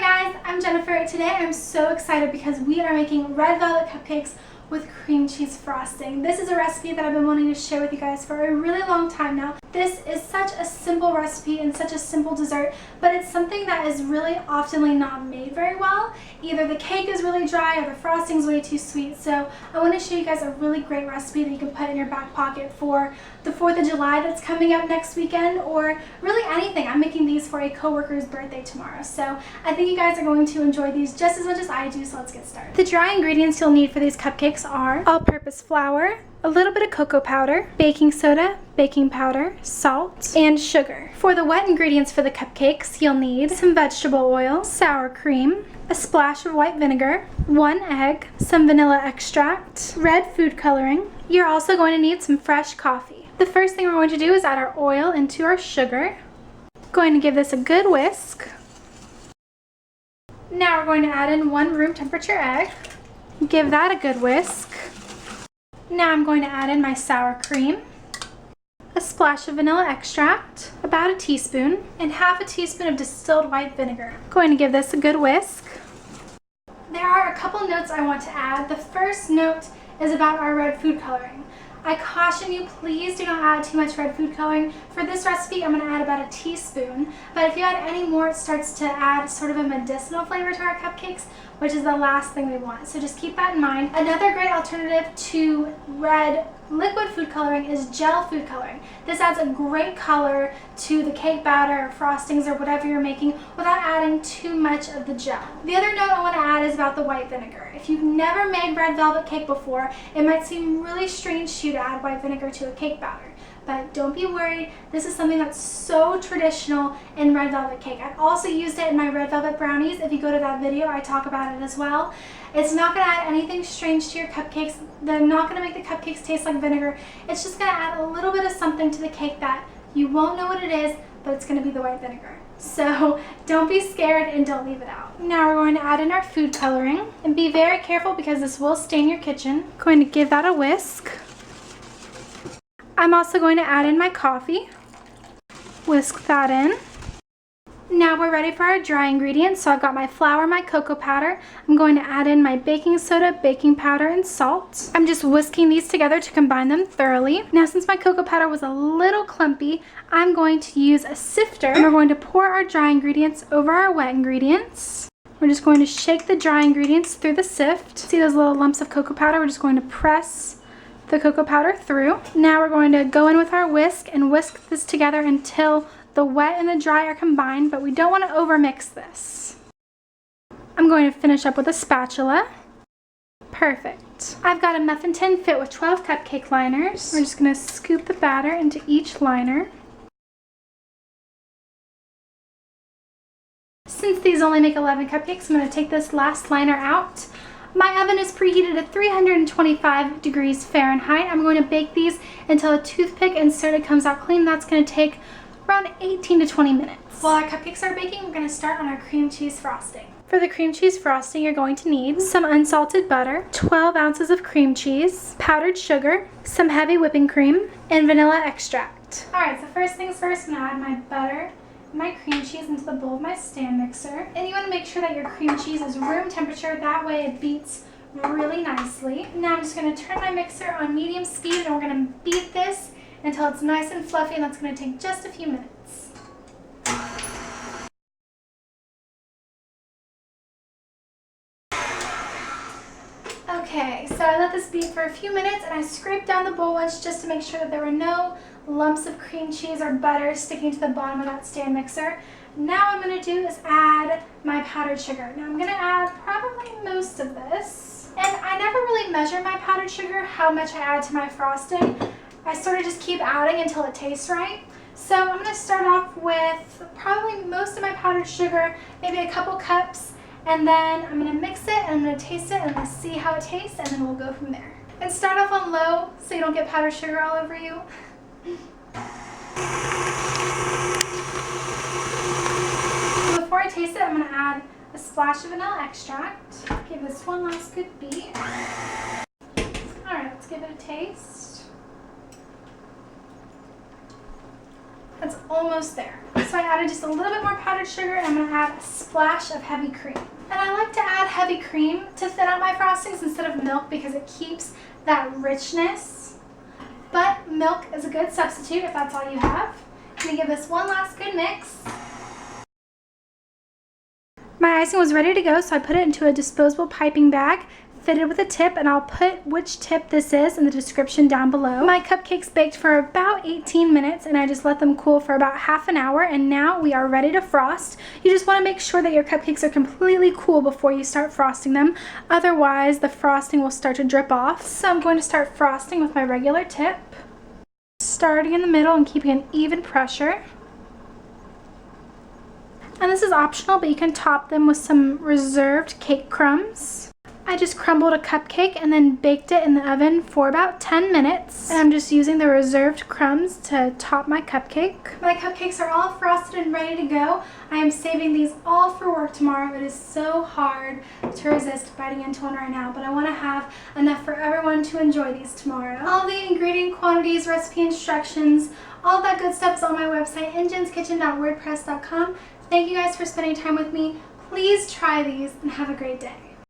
Hi guys, I'm Jennifer. Today I'm so excited because we are making red velvet cupcakes with cream cheese frosting. This is a recipe that I've been wanting to share with you guys for a really long time now. This is such a simple recipe and such a simple dessert, but it's something that is really often not made very well. Either the cake is really dry or the frosting's way too sweet. So I want to show you guys a really great recipe that you can put in your back pocket for the 4th of July that's coming up next weekend, or really anything. I'm making these for a coworker's birthday tomorrow. So I think you guys are going to enjoy these just as much as I do, so let's get started. The dry ingredients you'll need for these cupcakes are all-purpose flour, a little bit of cocoa powder, baking soda, baking powder, salt, and sugar. For the wet ingredients for the cupcakes, you'll need some vegetable oil, sour cream, a splash of white vinegar, 1 egg, some vanilla extract, red food coloring. You're also going to need some fresh coffee. The first thing we're going to do is add our oil into our sugar. Going to give this a good whisk. Now we're going to add in 1 room temperature egg. Give that a good whisk. Now I'm going to add in my sour cream, a splash of vanilla extract, about a teaspoon, and half a teaspoon of distilled white vinegar. Going to give this a good whisk. There are a couple notes I want to add. The first note is about our red food coloring. I caution you, please do not add too much red food coloring. For this recipe, I'm going to add about a teaspoon, but if you add any more, it starts to add sort of a medicinal flavor to our cupcakes, which is the last thing we want. So just keep that in mind. Another great alternative to red liquid food coloring is gel food coloring. This adds a great color to the cake batter or frostings or whatever you're making without adding too much of the gel. The other note I want to add is about the white vinegar. If you've never made red velvet cake before, it might seem really strange to you to add white vinegar to a cake batter. But don't be worried, this is something that's so traditional in red velvet cake. I've also used it in my red velvet brownies. If you go to that video, I talk about it as well. It's not going to add anything strange to your cupcakes. They're not going to make the cupcakes taste like vinegar. It's just going to add a little bit of something to the cake that you won't know what it is, but it's going to be the white vinegar. So don't be scared and don't leave it out. Now we're going to add in our food coloring. And be very careful because this will stain your kitchen. Going to give that a whisk. I'm also going to add in my coffee. Whisk that in. Now we're ready for our dry ingredients. So I've got my flour, my cocoa powder. I'm going to add in my baking soda, baking powder, and salt. I'm just whisking these together to combine them thoroughly. Now since my cocoa powder was a little clumpy, I'm going to use a sifter. And we're going to pour our dry ingredients over our wet ingredients. We're just going to shake the dry ingredients through the sift. See those little lumps of cocoa powder? We're just going to press the cocoa powder through. Now we're going to go in with our whisk and whisk this together until the wet and the dry are combined, but we don't want to overmix this. I'm going to finish up with a spatula. Perfect. I've got a muffin tin fit with 12 cupcake liners. We're just going to scoop the batter into each liner. Since these only make 11 cupcakes, I'm going to take this last liner out. My oven is preheated at 325 degrees Fahrenheit. I'm going to bake these until a toothpick inserted comes out clean. That's going to take around 18 to 20 minutes. While our cupcakes are baking, we're going to start on our cream cheese frosting. For the cream cheese frosting, you're going to need some unsalted butter, 12 ounces of cream cheese, powdered sugar, some heavy whipping cream, and vanilla extract. Alright, so first things first, I'm going to add my butter, my cream cheese into the bowl of my stand mixer. And you want to make sure that your cream cheese is room temperature, that way it beats really nicely. Now I'm just going to turn my mixer on medium speed and we're going to beat this until it's nice and fluffy, and that's going to take just a few minutes. Okay, so I let this beat for a few minutes and I scraped down the bowl once just to make sure that there were no lumps of cream cheese or butter sticking to the bottom of that stand mixer. Now what I'm going to do is add my powdered sugar. Now I'm going to add probably most of this. And I never really measure my powdered sugar, how much I add to my frosting. I sort of just keep adding until it tastes right. So I'm going to start off with probably most of my powdered sugar, maybe a couple cups, and then I'm going to mix it and I'm going to taste it and I'm going to see how it tastes, and then we'll go from there. And start off on low so you don't get powdered sugar all over you. Before I taste it, I'm going to add a splash of vanilla extract. Give this one last good beat. Alright, let's give it a taste. That's almost there. So I added just a little bit more powdered sugar, and I'm going to add a splash of heavy cream. And I like to add heavy cream to thin out my frostings instead of milk because it keeps that richness. But milk is a good substitute if that's all you have. I'm going to give this one last good mix. My icing was ready to go, so I put it into a disposable piping bag fitted with a tip, and I'll put which tip this is in the description down below. My cupcakes baked for about 18 minutes, and I just let them cool for about half an hour, and now we are ready to frost. You just want to make sure that your cupcakes are completely cool before you start frosting them. Otherwise, the frosting will start to drip off. So I'm going to start frosting with my regular tip, starting in the middle and keeping an even pressure. And this is optional, but you can top them with some reserved cake crumbs. I just crumbled a cupcake and then baked it in the oven for about 10 minutes. And I'm just using the reserved crumbs to top my cupcake. My cupcakes are all frosted and ready to go. I am saving these all for work tomorrow. It is so hard to resist biting into one right now, but I want to have enough for everyone to enjoy these tomorrow. All the ingredient quantities, recipe instructions, all that good stuff is on my website, ingenskitchen.wordpress.com. Thank you guys for spending time with me. Please try these and have a great day.